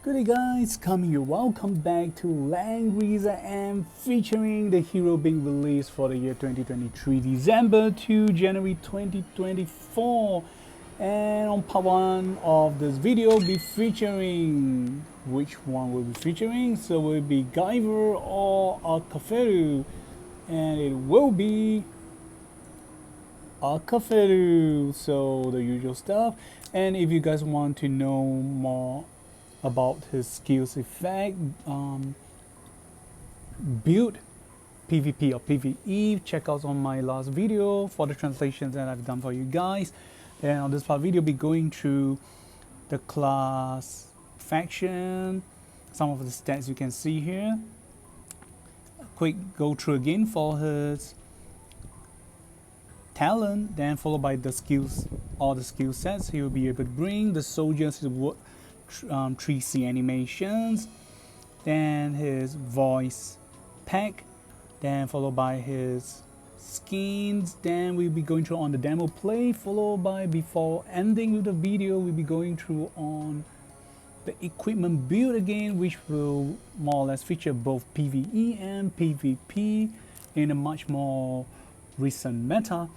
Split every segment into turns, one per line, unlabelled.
Good day guys, coming here, welcome back to Langrisser and featuring the hero being released for the year 2023 December to January 2024. And on part 1 of this video be featuring, which one will be featuring? So will it be Guyver or Arcafelu? And it will be Arcafelu, so the usual stuff. And if you guys want to know more about his skills effect, build PvP or PvE, check out on my last video for the translations that I've done for you guys. And on this part video, be going through the class faction, some of the stats you can see here. A quick go through again for his talent, then followed by the skills, all the skill sets he will be able to bring, the soldiers, his 3C animations, then his voice pack, then followed by his skins. Then we'll be going through on the demo play, followed by, before ending with the video, we'll be going through on the equipment build again, which will more or less feature both PvE and PvP in a much more recent meta.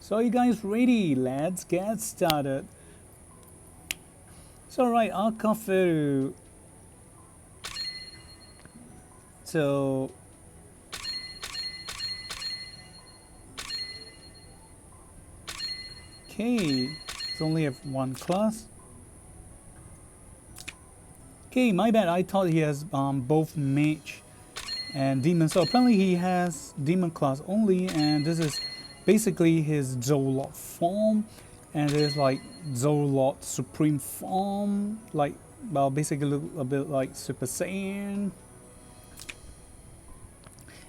So are you guys ready? Let's get started. So right, Arcafel. So okay, it's only have one class. Okay, my bad. I thought he has both mage and demon. So apparently he has demon class only, and this is basically his Zolot form. And there's like Zolot Supreme form, like, well, basically look a bit like Super Saiyan.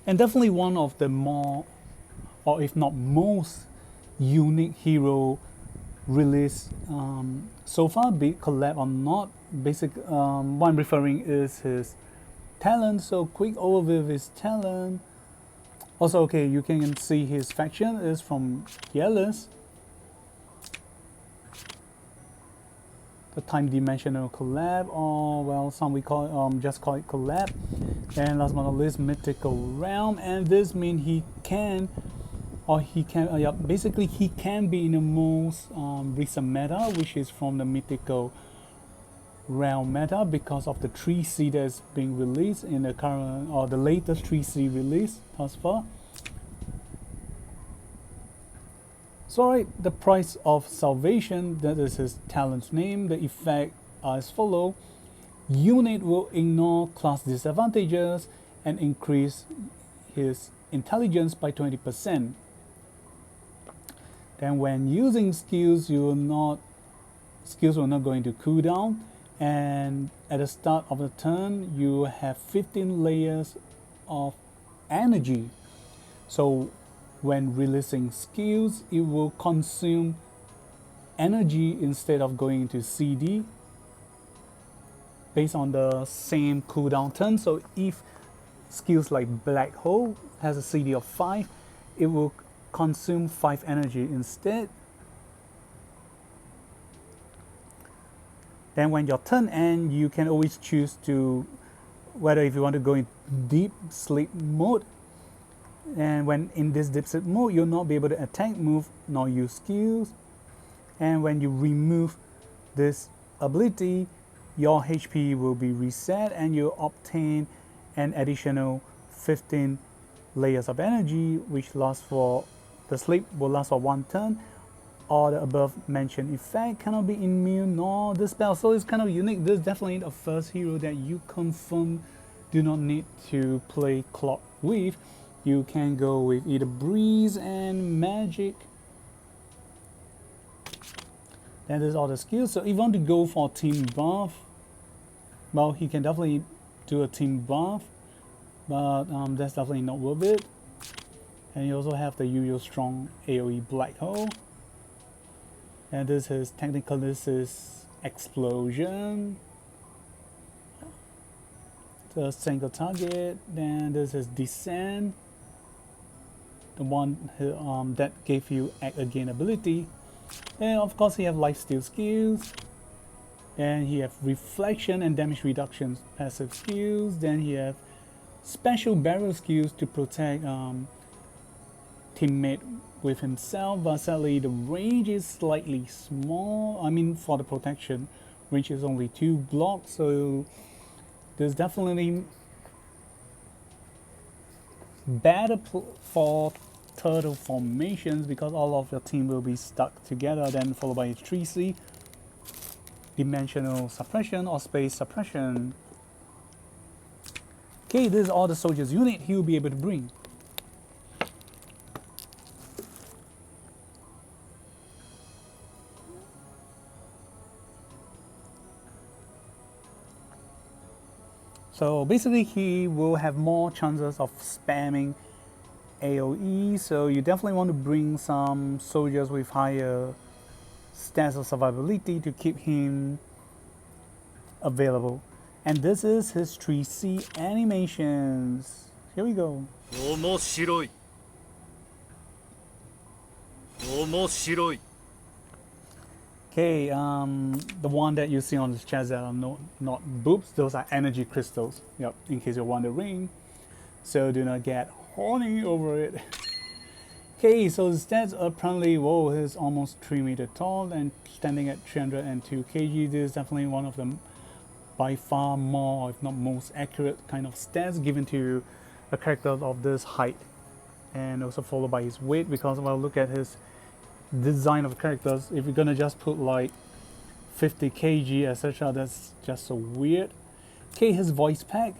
And definitely one of the more, or if not most, unique hero released so far, be it collab or not. What I'm referring is his talent. So quick overview of his talent. Also, okay, you can see his faction is from Yellis. The time dimensional collab, or well, some we call just call it collab. And last but not least, mythical realm. And this means he can, or he can, yeah, basically he can be in the most recent meta, which is from the mythical realm meta, because of the 3C that's being released in the current, or the latest 3C release thus far. So right, the price of salvation, that is his talent's name. The effect are as follow. Unit will ignore class disadvantages and increase his intelligence by 20%. Then when using skills, skills will not going to cool down. And at the start of the turn, you have 15 layers of energy. So when releasing skills, it will consume energy instead of going into CD based on the same cooldown turn. So if skills like Black Hole has a CD of 5, it will consume 5 energy instead. Then when your turn ends, you can always choose to, whether if you want to go in deep sleep mode. And when in this deep sleep mode, you'll not be able to attack, move, nor use skills. And when you remove this ability, your HP will be reset and you'll obtain an additional 15 layers of energy, which lasts for, the sleep will last for 1 turn. Or the above mentioned effect cannot be immune nor dispelled. So it's kind of unique. This is definitely the first hero that you confirm do not need to play clock with. You can go with either breeze and magic. That is all the skills. So if you want to go for team buff, well, he can definitely do a team buff, but that's definitely not worth it. And you also have the usual strong AoE Black Hole. And this is technical, this is explosion. The single target. Then this is descent. The one that gave you act again ability. And of course you have lifesteal skills. And he have reflection and damage reductions, passive skills. Then he have special barrel skills to protect teammate with himself, but sadly the range is slightly small. I mean, for the protection, range is only 2 blocks, so there's definitely better for turtle formations because all of your team will be stuck together, then followed by 3C, dimensional suppression or space suppression. Okay, this is all the soldiers unit he will be able to bring. So basically he will have more chances of spamming AoE, so you definitely want to bring some soldiers with higher stats of survivability to keep him available. And this is his 3C animations. Here we go. 面白い. Okay, the one that you see on the chest that are not boobs, those are energy crystals. Yep, in case you're wondering. So do not get horny over it. Okay, so the stats apparently, whoa, he's almost 3 meters tall and standing at 302 kg. This is definitely one of them by far more, if not most accurate kind of stats given to a character of this height. And also followed by his weight, because if I look at his design of characters, if you're gonna just put like 50 kg etc, that's just so weird. Okay, his voice pack.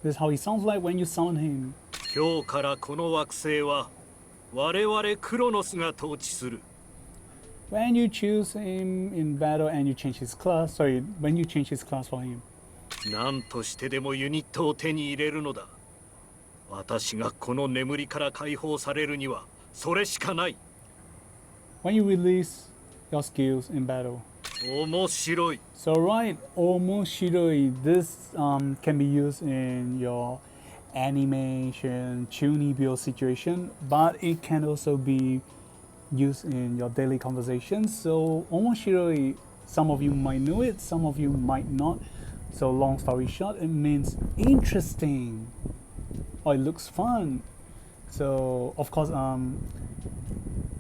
This is how he sounds like when you summon him. 今日からこの惑星は我々クロノスが統治する. When you choose him in battle and you change his class, sorry, when you change his class for him. 何としてでもユニットを手に入れるのだ. 私がこの眠りから解放されるにはそれしかない. When you release your skills in battle. 面白い. So right, 面白い. This can be used in your animation, tuning build situation, but it can also be used in your daily conversations. So 面白い, some of you might know it, some of you might not. So long story short, it means interesting. Or it looks fun. So of course,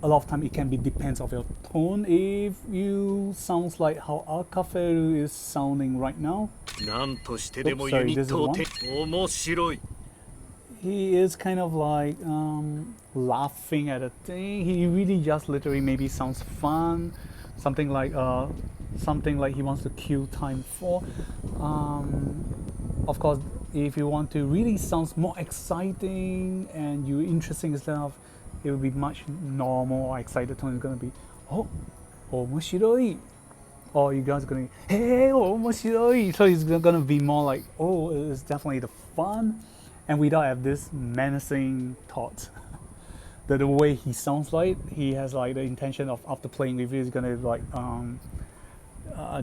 a lot of time it can be depends of your tone. If you sounds like how Alucard is sounding right now. Oops, sorry, this is one. He is kind of like laughing at a thing. He really just literally maybe sounds fun, something like he wants to kill time for. Of course, if you want to really sounds more exciting and you interesting stuff, it will be much normal or excited tone is gonna be oh, 面白い. Or you guys are gonna hey, 面白い. So it's gonna be more like, oh, it's definitely the fun, and we don't have this menacing thought. The way he sounds like, he has like the intention of after playing with you is gonna like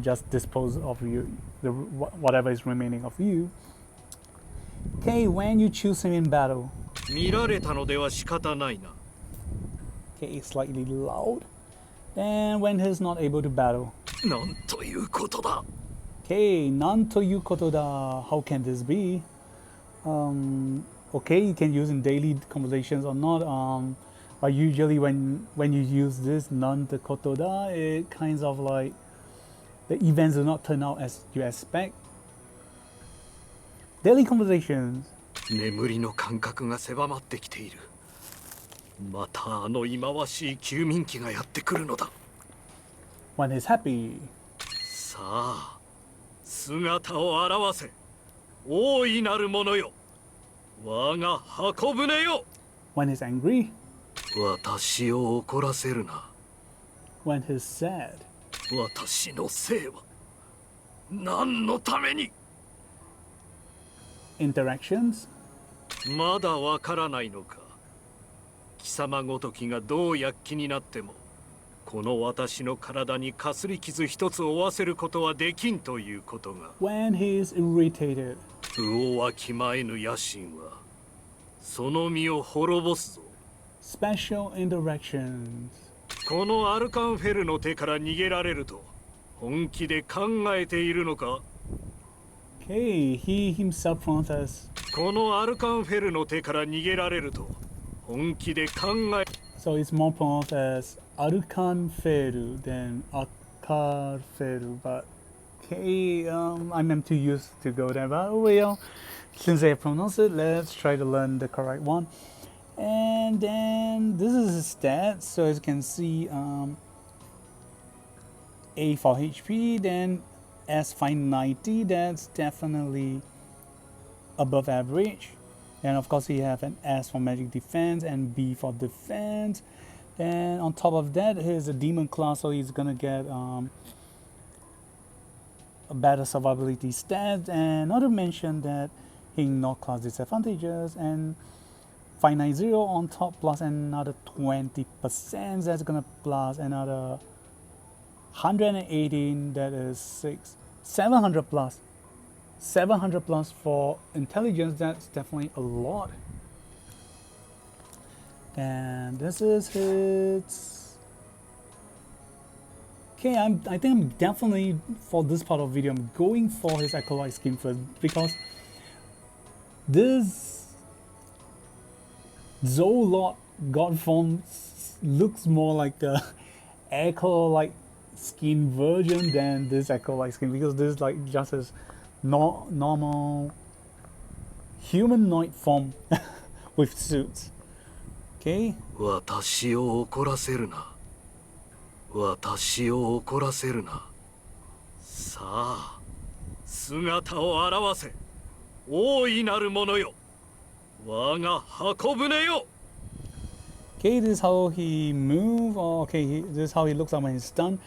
just dispose of you, whatever is remaining of you. Okay, when you choose him in battle. 見られたのでは仕方ないな. Okay, slightly loud. And when he's not able to battle. なんということだ. Okay, なんということだ. How can this be? Okay, you can use in daily conversations or not. But usually when you use this なんということだ, it kinds of like the events do not turn out as you expect. Daily conversations. 眠りの感覚が狭まってきている。またあの忌まわしい休眠期がやってくるのだ。When he's happy. さあ、姿を現せ。大いなるものよ。我が箱舟よ。When he's angry. 私を怒らせるな。When he's sad. 私のせいは何のために。Interactions. まだわからないのか。貴様ごときがどう躍起になっても、この私の体にかすり傷一つ負わせることはできんということが。When he is irritated. 魚はきまえぬ野心は、その身を滅ぼすぞ。Special interactions. このアルカンフェルの手から逃げられると、
本気で考えているのか?
Okay, he himself pronounced as.
このアルカンフェルの手から逃げられると本気で考え
So it's more pronounced as Arukanferu than Akarferu, but okay, I'm too used to go there, but well, since they have pronounced it, let's try to learn the correct one. And then this is his stats, so as you can see, A for HP, then S 590, that's definitely above average. And of course he have an S for magic defense and B for defense. Then on top of that, here's a demon class, so he's gonna get a better survivability stats. And not to mention that he ignore class disadvantages, and 590 on top plus another 20%. That's gonna plus another 118. That is 700 plus. 700 plus for intelligence. That's definitely a lot. And this is his. Okay, I think I'm definitely, for this part of the video, I'm going for his acolyte skin first, because this Zolot God form looks more like the acolyte skin version than this acolyte skin, because this is like just his normal humanoid form with suits. Okay.
私を怒らせるな。私を怒らせるな。さあ、姿を現せ。大いなるものよ。我が箱舟よ。
Okay, this is how he moves. Okay, this is how he looks like when he's stunned.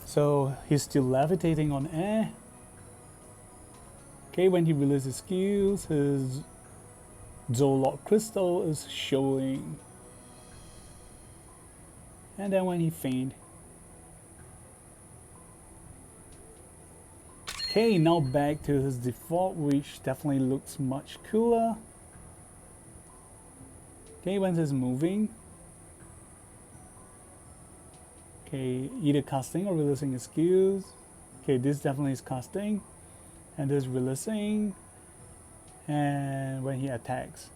So he's still levitating on air. Okay, when he releases his skills, his Zolot crystal is showing. And then when he faints. Okay, now back to his default, which definitely looks much cooler. Okay, when he's moving. Okay, either casting or releasing his skills. Okay, this definitely is casting. And this is releasing. And when he attacks.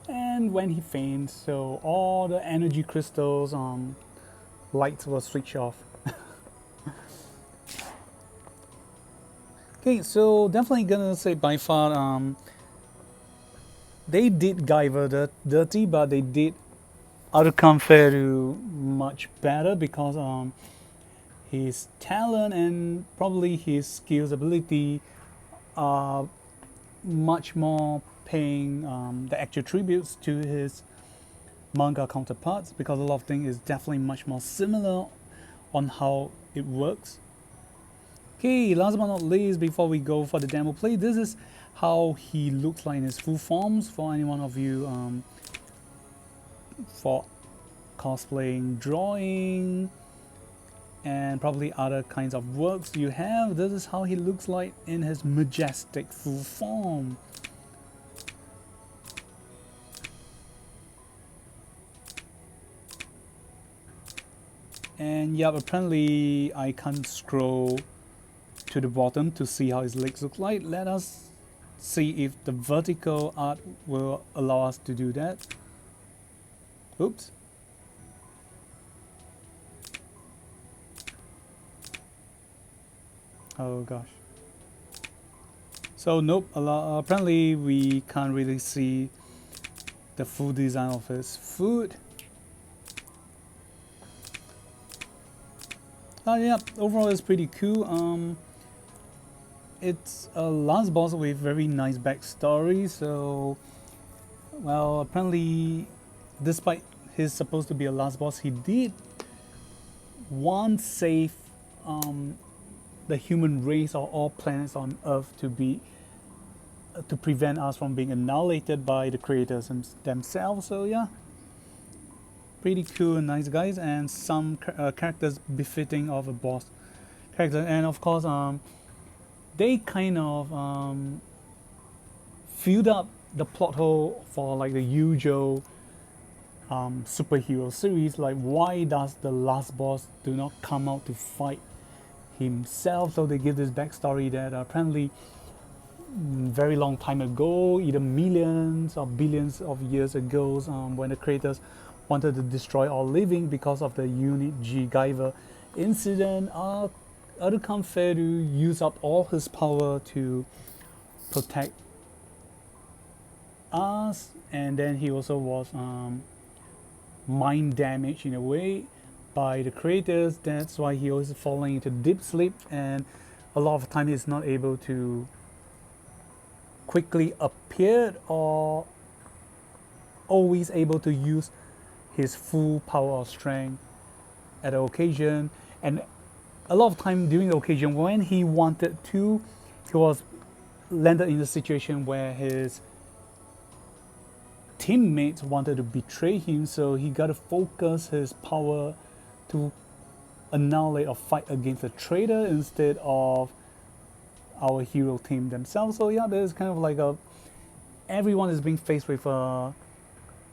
And when he faints, so all the energy crystals lights will switch off. Okay, so definitely gonna say by far they did Guyver dirty, but they did Arukanferu much better, because his talent and probably his skills ability are much more paying the actual tributes to his manga counterparts, because a lot of things is definitely much more similar on how it works. Okay, last but not least, before we go for the demo play, this is how he looks like in his full forms for any one of you for cosplaying, drawing, and probably other kinds of works you have. This is how he looks like in his majestic full form. And yeah, apparently I can't scroll to the bottom to see how his legs look like. Let us see if the vertical art will allow us to do that. Oops. Oh gosh. So nope, apparently we can't really see the full design of his foot. Yeah, overall it's pretty cool. It's a last boss with very nice backstory, so well, apparently despite he's supposed to be a last boss, he did want save the human race or all planets on Earth to prevent us from being annihilated by the creators themselves. So yeah, pretty cool and nice guys, and some characters befitting of a boss character. And of course they kind of filled up the plot hole for like the usual superhero series, like why does the last boss do not come out to fight himself? So they give this backstory that apparently very long time ago, either millions or billions of years ago, when the creators wanted to destroy all living because of the Unit G Guyver incident, Arukan Feru used up all his power to protect us, and then he also was mind damaged in a way by the creators. That's why he was falling into deep sleep, and a lot of time he's not able to quickly appear or always able to use his full power or strength at the occasion. And a lot of time during the occasion when he wanted to, he was landed in a situation where his teammates wanted to betray him, so he got to focus his power to annihilate or fight against a traitor instead of our hero team themselves. So yeah, there's kind of like everyone is being faced with a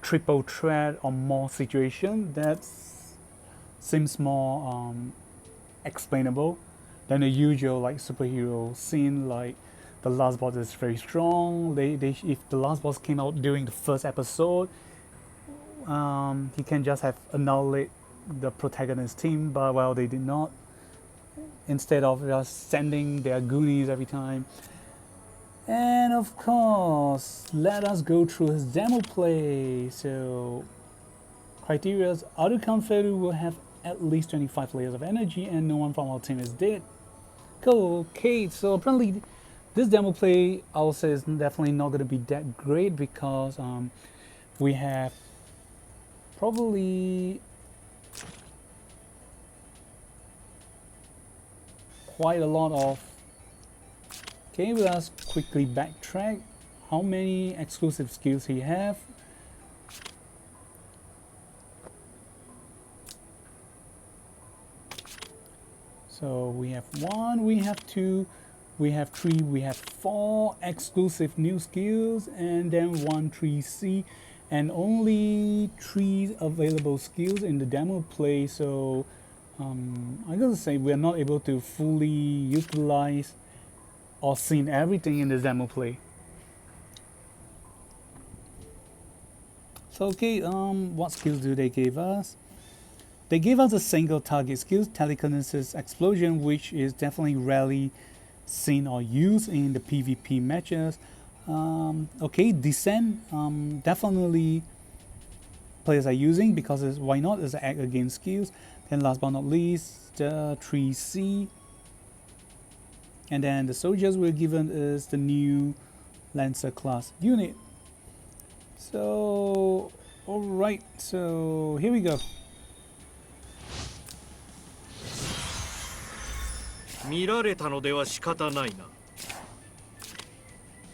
triple threat or more situation that seems more explainable than the usual like superhero scene. Like the last boss is very strong. If the last boss came out during the first episode, he can just have annihilate the protagonist team, but well, they did not. Instead of just sending their goonies every time. And of course, let us go through his demo play. So, criteria's Arukan Feru will have at least 25 layers of energy, and no one from our team is dead. Cool. Okay, so apparently this demo play, I would say, is definitely not going to be that great because we have probably quite a lot of. Okay, let's quickly backtrack. How many exclusive skills he have? So we have 1, we have 2, we have 3, we have 4 exclusive new skills, and then 1 3C, and only 3 available skills in the demo play. So I gotta say we are not able to fully utilize or see everything in the demo play. So okay, what skills do they give us? They gave us a single target skill, telekinesis explosion, which is definitely rarely seen or used in the PvP matches. Okay, descent, definitely players are using because why not? It's an act against skills. Then last but not least, the 3C. And then the soldiers we're given is the new Lancer class unit. So, alright, so here we go.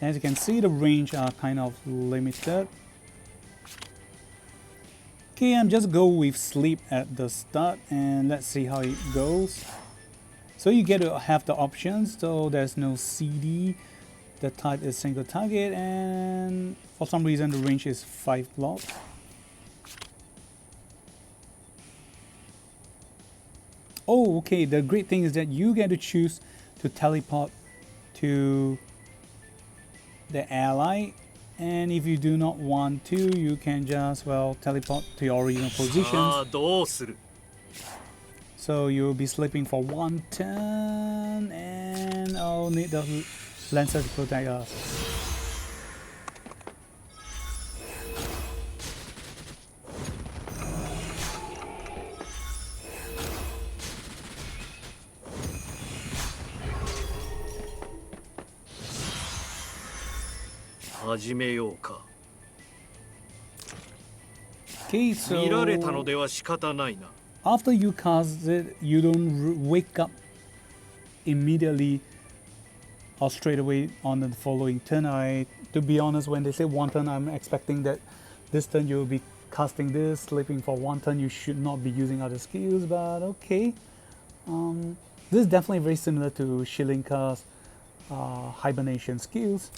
As you can see, the range are kind of limited. Okay, I'm just go with sleep at the start and let's see how it goes. So you get to have the options, so there's no CD, the type is single target, and for some reason the range is 5 blocks. Oh, okay, the great thing is that you get to choose to teleport to the ally, and if you do not want to, you can just, well, teleport to your original positions. So you'll be sleeping for 1 turn, and I'll need the Lancer to protect us. Okay, so after you cast it, you don't wake up immediately or straight away on the following turn. To be honest, when they say 1 turn, I'm expecting that this turn you'll be casting this, sleeping for 1 turn, you should not be using other skills, but okay. This is definitely very similar to Shilinka's hibernation skills.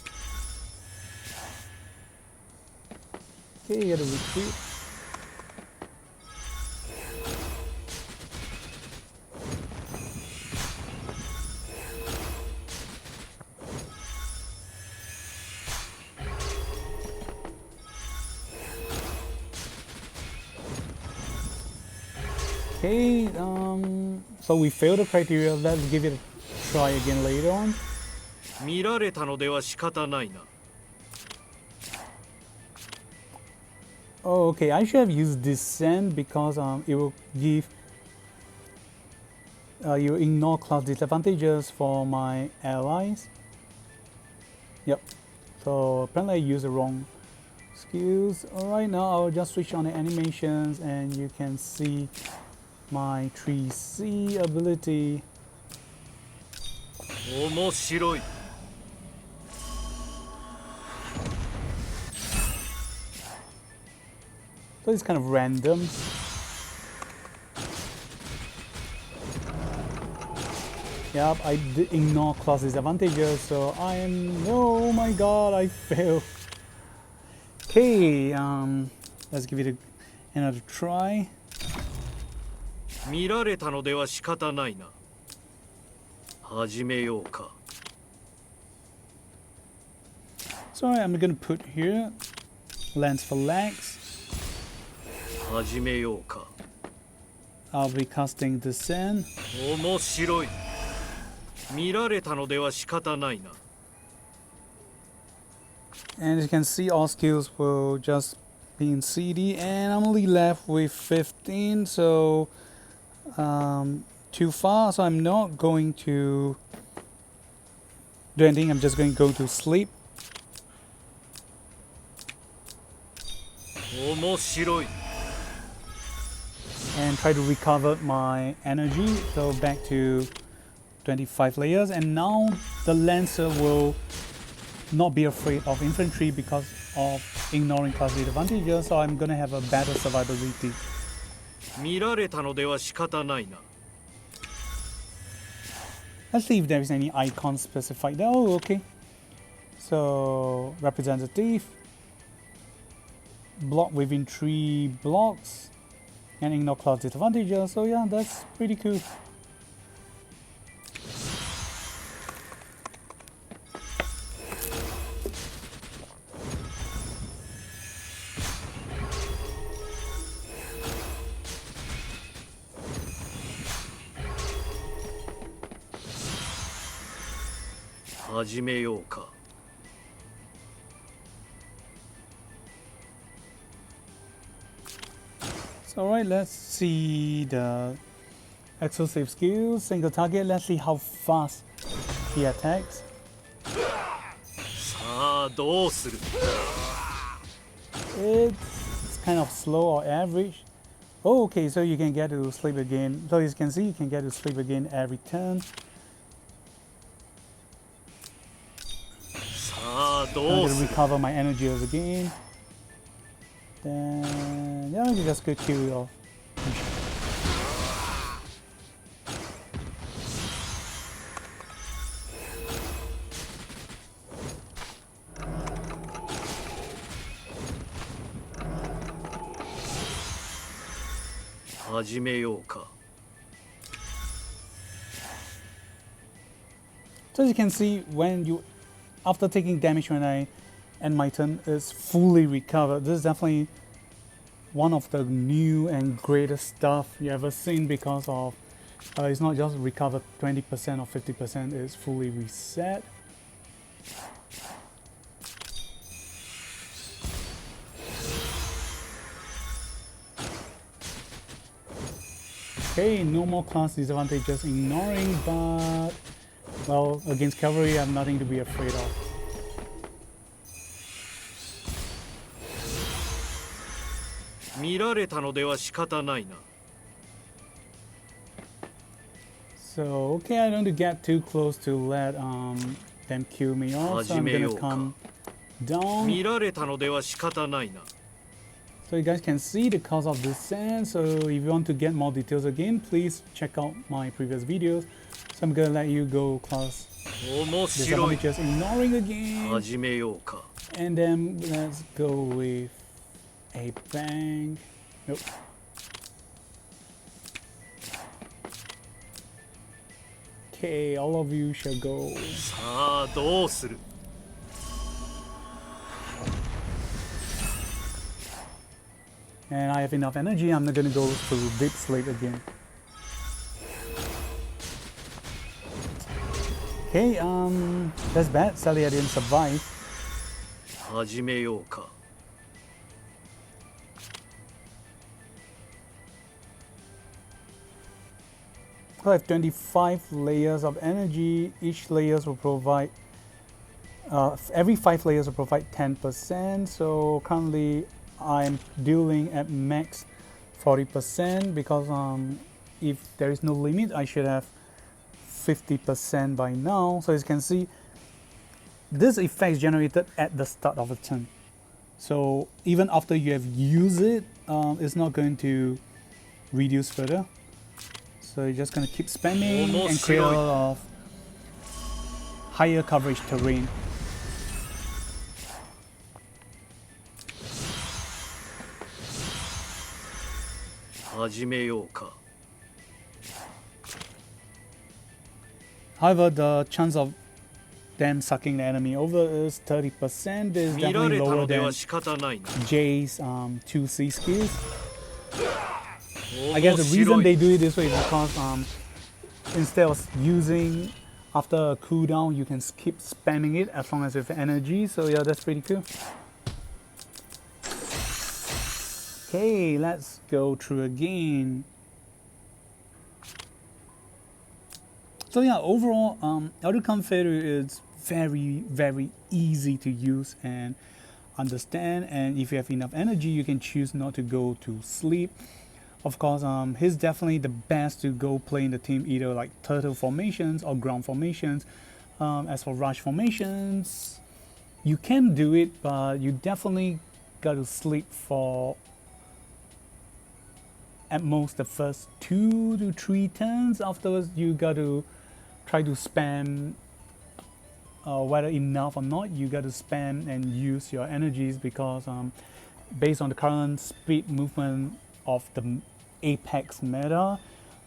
Okay, you gotta retreat. Okay, so we failed the criteria. Let's give it a try again later on.
見られたのでは仕方ないな。
Oh, okay. I should have used descent because it will give you ignore class disadvantages for my allies. Yep. So apparently I used the wrong skills. Alright, now I'll just switch on the animations and you can see my 3C ability.
面白い。
So it's kind of random. Yep, I did ignore class disadvantages, so I am... Oh my god, I failed. Okay, let's give it another try.
見られたのでは仕方ないな。始めようか。
So I'm gonna put here lens for legs.
始めようか。
I'll be casting descent.
面白い。見られたのでは仕方ないな。
And as you can see, all skills will just be in CD, and I'm only left with 15, so too far. So I'm not going to do anything. I'm just going to go to sleep.
面白い。
And try to recover my energy. So back to 25 layers, and now the Lancer will not be afraid of infantry because of ignoring class disadvantages, so I'm gonna have a better survivability.
見られたのでは仕方ないな。
Let's see if there is any icon specified there. Oh, okay. So representative, block within 3 blocks, and ignore class disadvantages. So yeah, that's pretty cool.
So, 始めようか。
So alright, let's see the exclusive skills. Single target. Let's see how fast he attacks.
さあどうする。
It's kind of slow or average. Oh, okay, so you can get to sleep again. So as you can see, you can get to sleep again every turn.
さあ
I'm
どう
gonna
する。
recover my energy again. Then yeah, you just go kill it off.
始めようか。
So as you can see, when you after taking damage when I end my turn is fully recovered. This is definitely one of the new and greatest stuff you ever seen because of it's not just recovered 20% or 50%, it's fully reset. Okay, no more class disadvantages ignoring, but well, against cavalry I have nothing to be afraid of. So okay, I don't want to get too close to let them kill me off, so I'm gonna come down. So you guys can see the cause of descent. So if you want to get more details again, please check out my previous videos. So I'm gonna let you go class disadvantages ignoring again. And then let's go with a bang. Nope. Okay, all of you shall go.
さあどうする。
So And I have enough energy. I'm not gonna go to deep sleep again. Okay, that's bad. Sadly, I didn't survive.
始めようか。
I have 25 layers of energy. Each layers will provide, every 5 layers will provide 10%. So currently I'm dealing at max 40% because if there is no limit, I should have 50% by now. So as you can see, this effect is generated at the start of a turn. So even after you have used it, it's not going to reduce further. So you're just gonna keep spamming and create a lot of higher coverage terrain. However, the chance of them sucking the enemy over is 30%. Is definitely lower than Jay's 2C skills. I guess the reason they do it this way is because instead of using after a cooldown, you can keep spamming it as long as you have energy. So yeah, that's pretty cool. Okay, let's go through again. So yeah, overall, Arukan-Feru is very easy to use and understand. And if you have enough energy, you can choose not to go to sleep. Of course, he's definitely the best to go play in the team, either like turtle formations or ground formations. As for rush formations, you can do it, but you definitely got to sleep for at most the first 2 to 3 turns. Afterwards, you got to try to spam, whether enough or not, you got to spam and use your energies because based on the current speed movement of the Apex meta,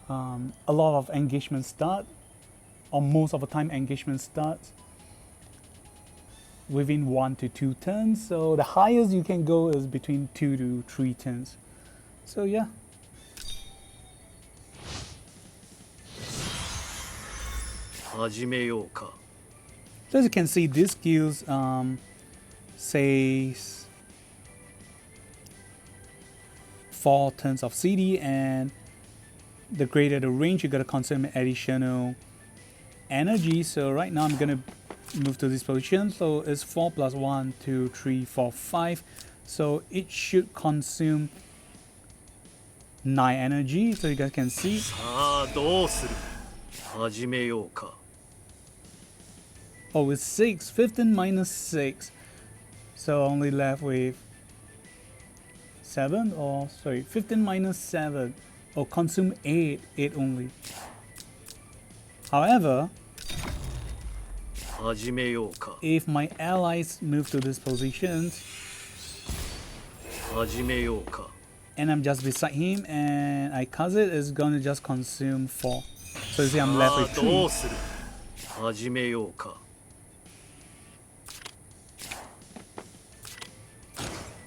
a lot of engagement start, or most of the time engagement starts within 1 to 2 turns. So the highest you can go is between 2 to 3 turns. So yeah. So as you can see, this skills says 4 turns of CD, and the greater the range, you gotta consume additional energy. So right now I'm gonna move to this position. So it's 4 plus 1, 2, 3, 4, 5. So it should consume 9 energy. So you guys can see. Oh, it's 6. 15 minus 6. So only left with 7, or sorry, 15 minus 7. Or consume 8 only. However, if my allies move to this position and I'm just beside him and I cast it, it's gonna just consume 4. So you see I'm left with 3.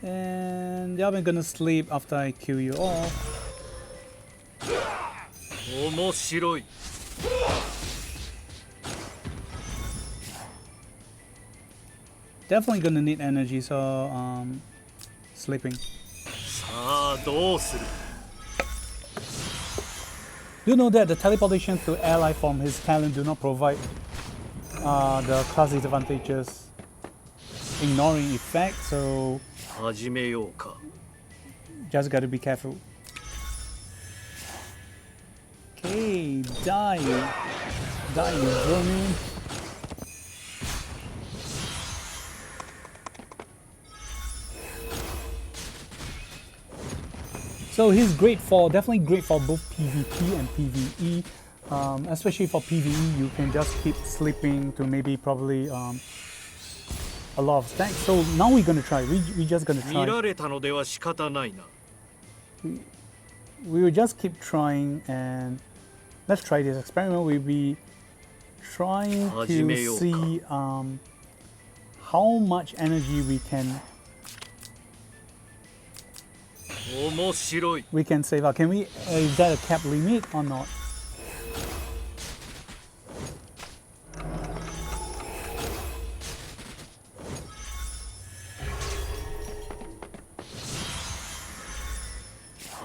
And yeah, I'm gonna sleep after I kill you all. Definitely gonna need energy, so sleeping. Do know that the teleportation to ally from his talent do not provide the class disadvantages ignoring effect, so just gotta be careful. Okay, die, you vermin. So he's great for, definitely great for both PvP and PvE. Especially for PvE, you can just keep sleeping to maybe probably a lot of stacks. So now we're gonna try. We just gonna try. We will just keep trying, and let's try this experiment. We'll be trying to see how much energy we can
面白い。
we can save out. Can we, is that a cap limit or not?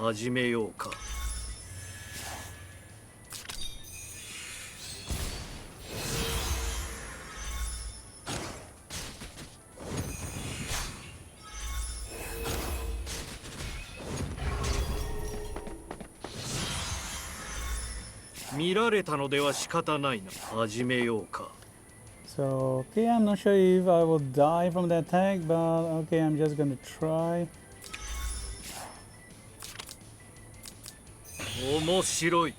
「始めようか」。見られたのでは仕方ないな。始めようか。
So, okay, I'm not sure if I will die from the attack, but okay, I'm just gonna try.
面白い。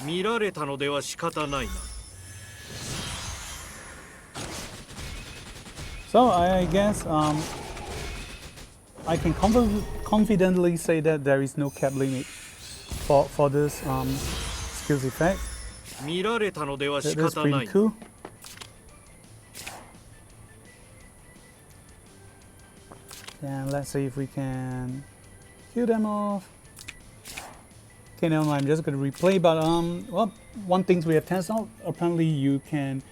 見られたのでは仕方ないな。
So, I guess I can confidently say that there is no cap limit for this skills effect.
見られたのでは
It
仕
is
方な
pretty
いな。
cool. And let's see if we can kill them off. Okay, now I'm just gonna replay, but well, one thing we have tested out, apparently you can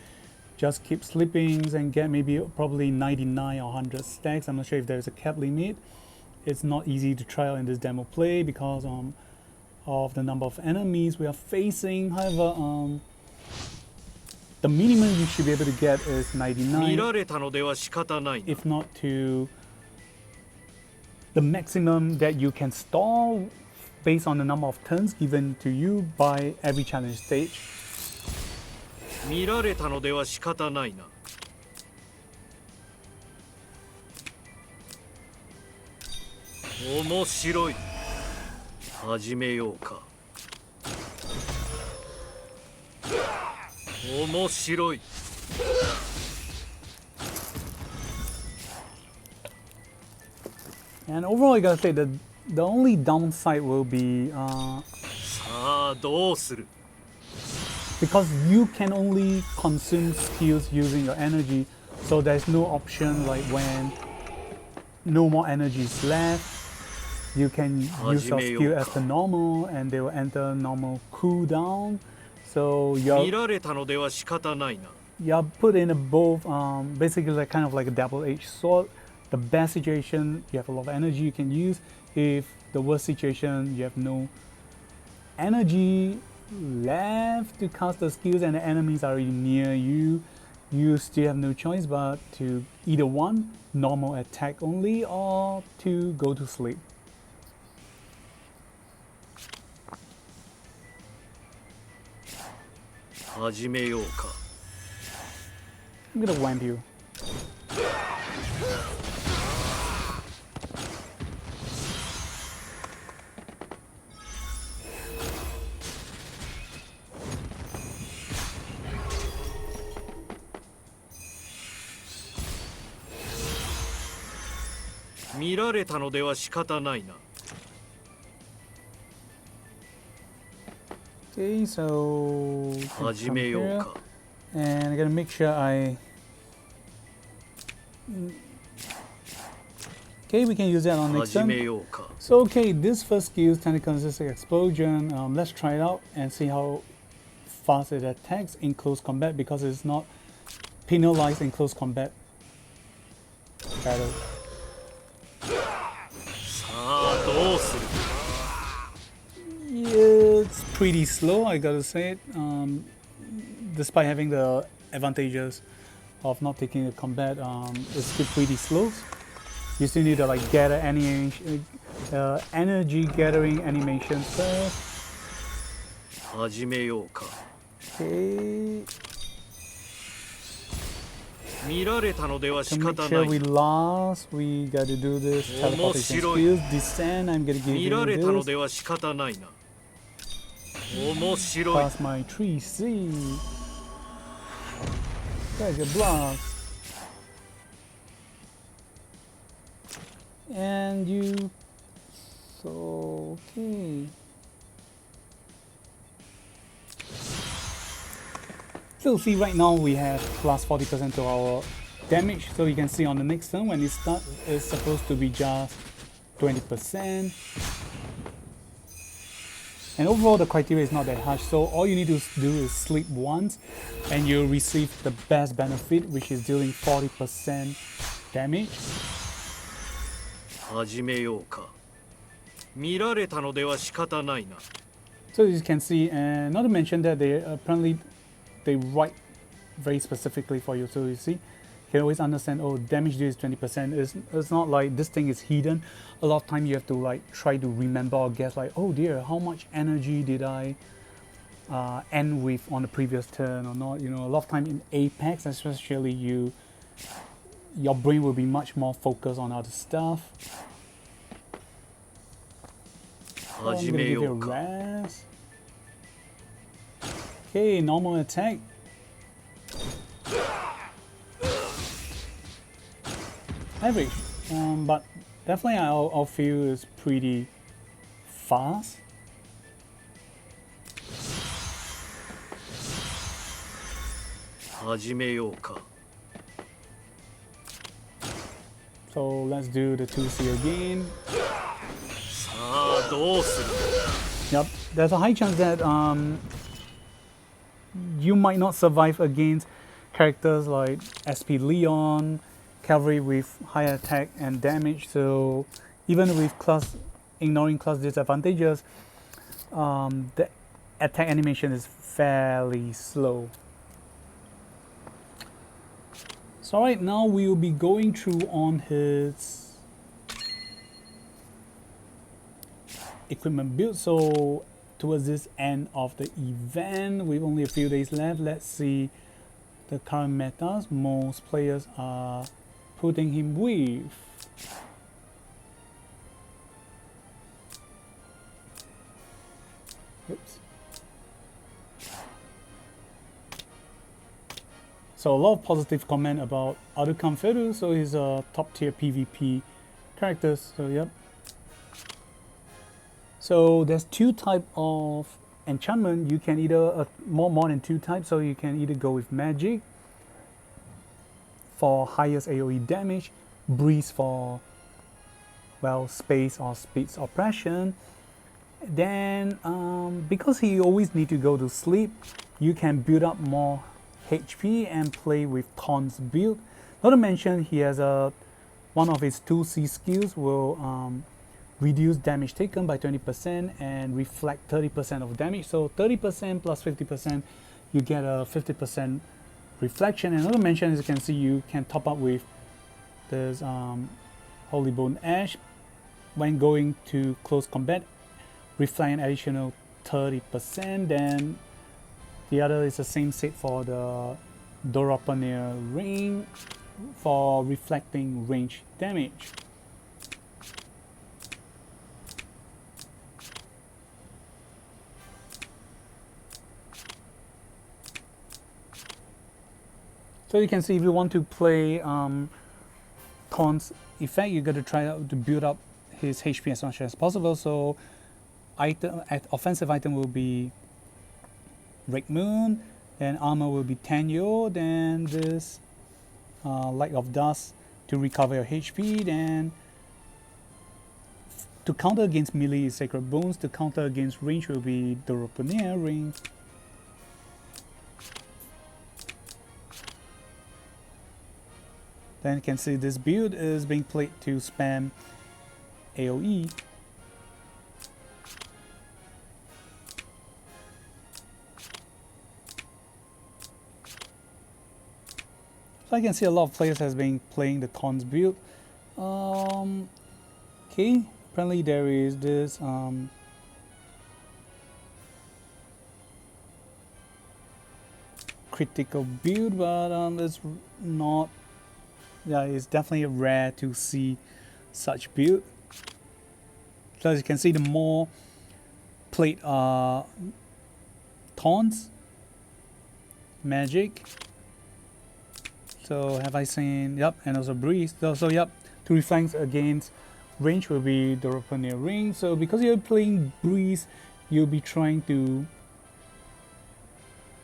just keep sleepings and get maybe probably 99 or 100 stacks. I'm not sure if there's a cap limit. It's not easy to try out in this demo play because of the number of enemies we are facing. However, the minimum you should be able to get is
見
99,
られたのでは仕方ないな。
if not to the maximum that you can stall based on the number of turns given to you by every challenge stage.
見られたのでは仕方ないな。 面白い。始めようか。面白い。
And overall, I gotta say that the only downside will be
さあどうする。
because you can only consume skills using your energy, so there's no option like when no more energy is left, you can use your skill as the normal and they will enter normal cooldown. So
見
you're
られたのでは仕方ないな。
you're put in a both basically like kind of like a double-edged sword. The best situation, you have a lot of energy you can use. If the worst situation, you have no energy left to cast the skills and the enemies are already near you, you still have no choice but to either one, normal attack only, or to go to sleep.
始めようか。
I'm gonna whamp you.
見られたのでは仕方ないな。
Okay, so
始めようか。
and I gotta make sure I. Okay, we can use that on next
始め
turn.
ようか。
So okay, this first skill is Tentaconsistic Explosion. Let's try it out and see how fast it attacks in close combat because it's not penalized in close combat battle.
さあどうする。
Yeah, it's pretty slow, I gotta say it. Despite having the advantages of not taking the combat, it's still pretty slow. You still need to like gather any energy gathering animation first.
始めようか。
Okay,
見られたのでは
to
仕
make
方
sure
な
we
いな。
last, we gotta do this teleportation skills. Descend, I'm gonna give
見
you
られたの
this.
では仕方ないな。面白い。
Pass my 3C. There's your blast. And you. So, okay. So see, right now we have plus 40% to our damage. So you can see on the next turn when it starts, it's supposed to be just 20%. And overall the criteria is not that harsh, so all you need to do is sleep once and you'll receive the best benefit, which is dealing 40% damage.
始めようか。見られたのでは仕方ないな。
So as you can see, and not to mention that they apparently they write very specifically for you, so you see, you can always understand, oh, damage deal is 20%. It's not like this thing is hidden. A lot of time you have to like try to remember or guess like, oh dear, how much energy did I end with on the previous turn or not? You know, a lot of time in Apex, especially your brain will be much more focused on other stuff. So I'm gonna give you a rest. Okay, normal attack. Average, but definitely I'll feel is pretty fast. So let's do the 2C again. Yep, there's a high chance that you might not survive against characters like SP Leon, cavalry with high attack and damage. So even with ignoring class disadvantages, the attack animation is fairly slow. So right now we will be going through on his equipment build. So towards this end of the event, with only a few days left, let's see the current metas. Most players are putting him with oops. So a lot of positive comment about Arukan Feru, so he's a top tier PvP character. So yep. So there's two types of enchantment. You can either more than two types, so you can either go with magic for highest AoE damage, breeze for, well, space or speed's oppression. Then because he always need to go to sleep, you can build up more HP and play with Taun's build. Not to mention he has one of his 2C skills will reduce damage taken by 20% and reflect 30% of damage. So 30% plus 50%, you get a 50% reflection. And not to mention, as you can see, you can top up with this Holy Bone Ash when going to close combat, reflect an additional 30%. Then the other is the same set for the Dorapaneer Ring for reflecting range damage. So you can see if you want to play Taun's effect, you got to try to build up his HP as much as possible. So offensive item will be Red Moon, then armor will be Tanyo, then this Light of Dust to recover your HP, then to counter against melee is Sacred Bones, to counter against range will be Dorapaneer Ring. Then you can see this build is being played to spam AoE. So I can see a lot of players has been playing the Taun's build. Okay, apparently there is this critical build, but it's not. Yeah, it's definitely rare to see such build. So as you can see, the more played Taunts, Magic. So have I seen, yep, and also Breeze. So yep, to reflect against range will be the Dorapaneer Ring. So because you're playing Breeze, you'll be trying to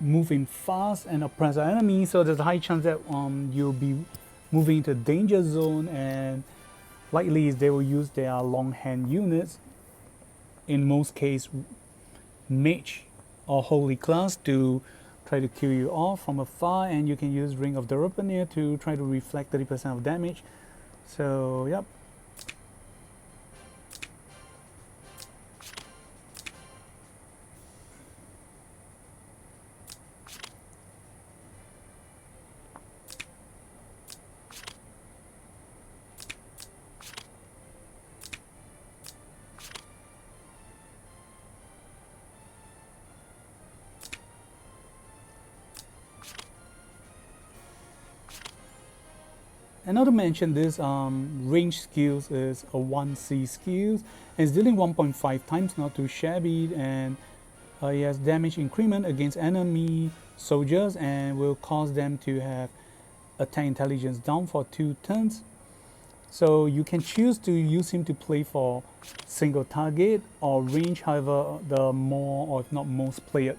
move in fast and oppress our enemy, so there's a high chance that you'll be moving into danger zone, and likely they will use their long hand units, in most cases mage or holy class, to try to kill you off from afar, and you can use Ring of the Repaneer to try to reflect 30% of damage. So yep. And not to mention, this range skills is a 1C skills, and it's dealing 1.5 times, not too shabby, and it has damage increment against enemy soldiers and will cause them to have attack intelligence down for 2 turns. So you can choose to use him to play for single target or range. However, the more, or if not most played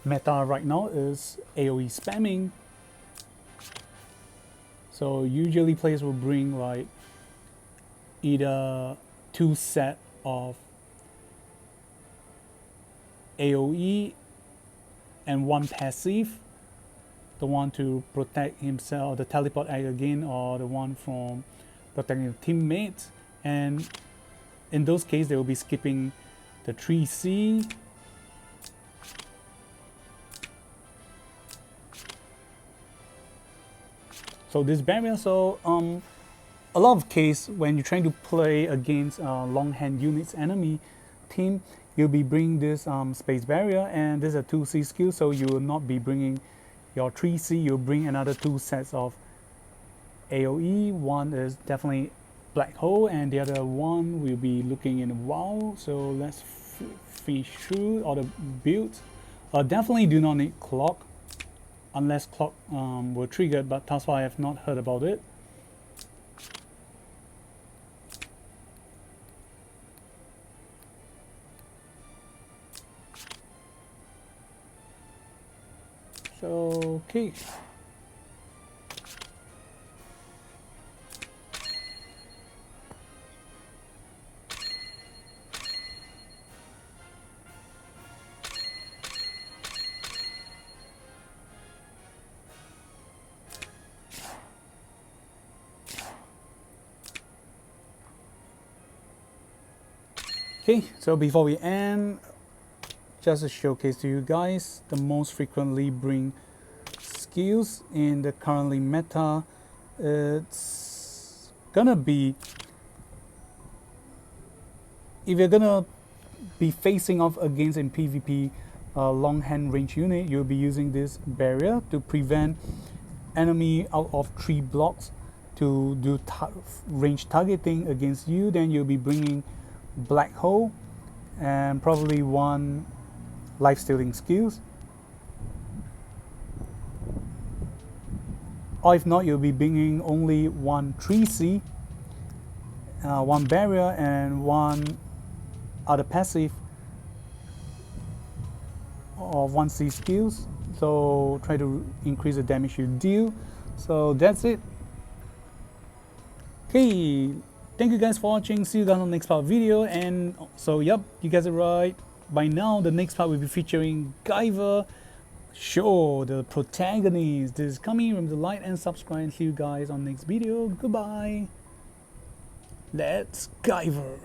meta right now is AoE spamming. So usually players will bring like either 2 sets of AoE and 1 passive, the one to protect himself, the teleport egg again, or the one from protecting the teammates. And in those cases, they will be skipping the 3C. So this barrier, so a lot of case when you're trying to play against long hand units enemy team, you'll be bringing this space barrier, and this is a 2C skill, so you will not be bringing your 3C, you'll bring another 2 sets of AoE. One is definitely black hole, and the other one will be looking in WoW. So let's finish through all the builds. Definitely do not need clock, unless clock were triggered, but thus far I have not heard about it. So, okay. Okay, so before we end, just a showcase to you guys the most frequently bring skills in the currently meta. It's gonna be, if you're gonna be facing off against in PvP long hand range unit, you'll be using this barrier to prevent enemy out of 3 blocks to do range targeting against you. Then you'll be bringing black hole and probably 1 life stealing skills, or if not, you'll be bringing only 1 3C, 1 barrier, and 1 other passive of 1C skills. So try to increase the damage you deal. So that's it. Okay, thank you guys for watching. See you guys on the next part of the video. And so yep, you guys are right. By now the next part will be featuring Guyver, sure, the protagonist. This is coming. Remember to like and subscribe, and see you guys on the next video. Goodbye. Let's Guyver.